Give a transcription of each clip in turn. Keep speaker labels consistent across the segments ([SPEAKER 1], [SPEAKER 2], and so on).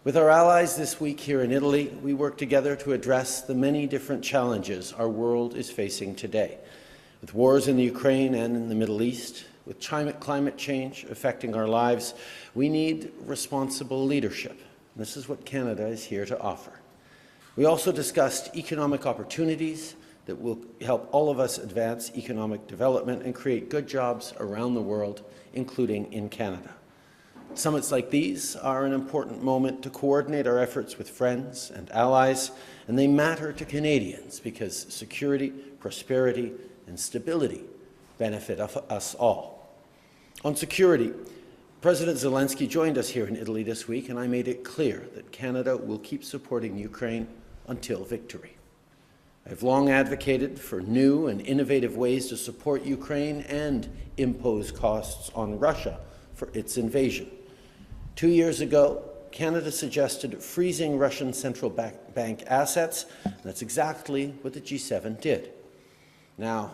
[SPEAKER 1] With our allies this week here in Italy, we work together to address the many different challenges our world is facing today. With wars in the Ukraine and in the Middle East, with climate change affecting our lives, we need responsible leadership. This is what Canada is here to offer. We also discussed economic opportunities that will help all of us advance economic development and create good jobs around the world, including in Canada. Summits like these are an important moment to coordinate our efforts with friends and allies, and they matter to Canadians because security, prosperity, and stability benefit us all. On security, President Zelensky joined us here in Italy this week, and I made it clear that Canada will keep supporting Ukraine until victory. I've long advocated for new and innovative ways to support Ukraine and impose costs on Russia for its invasion. 2 years ago, Canada suggested freezing Russian central bank assets. That's exactly what the G7 did. Now,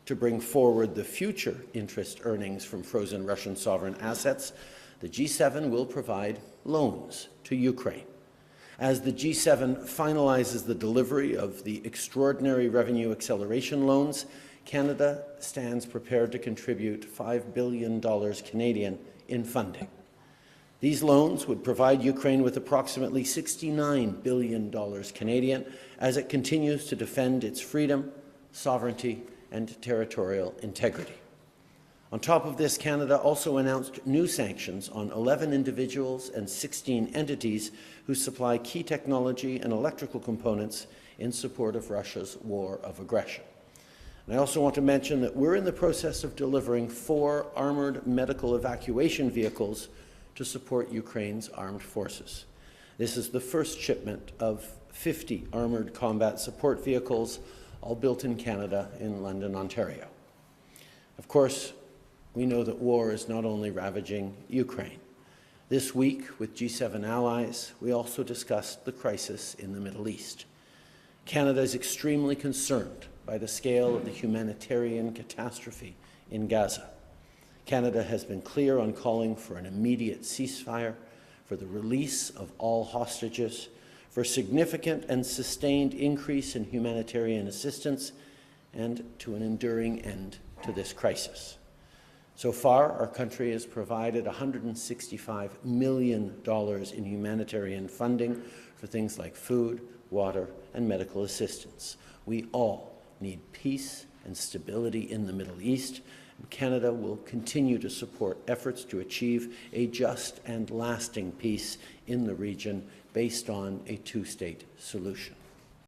[SPEAKER 1] to bring forward the future interest earnings from frozen Russian sovereign assets, the G7 will provide loans to Ukraine. As the G7 finalizes the delivery of the extraordinary revenue acceleration loans, Canada stands prepared to contribute $5 billion Canadian in funding. These loans would provide Ukraine with approximately $69 billion Canadian as it continues to defend its freedom, sovereignty, and territorial integrity. On top of this, Canada also announced new sanctions on 11 individuals and 16 entities who supply key technology and electrical components in support of Russia's war of aggression. And I also want to mention that we're in the process of delivering 4 armored medical evacuation vehicles to support Ukraine's armed forces. This is the first shipment of 50 armored combat support vehicles, all built in Canada in London, Ontario. Of course, we know that war is not only ravaging Ukraine. This week, with G7 allies, we also discussed the crisis in the Middle East. Canada is extremely concerned by the scale of the humanitarian catastrophe in Gaza. Canada has been clear on calling for an immediate ceasefire, for the release of all hostages, for significant and sustained increase in humanitarian assistance, and to an enduring end to this crisis. So far, our country has provided $165 million in humanitarian funding for things like food, water, and medical assistance. We all need peace and stability in the Middle East, and Canada will continue to support efforts to achieve a just and lasting peace in the region based on a two-state solution.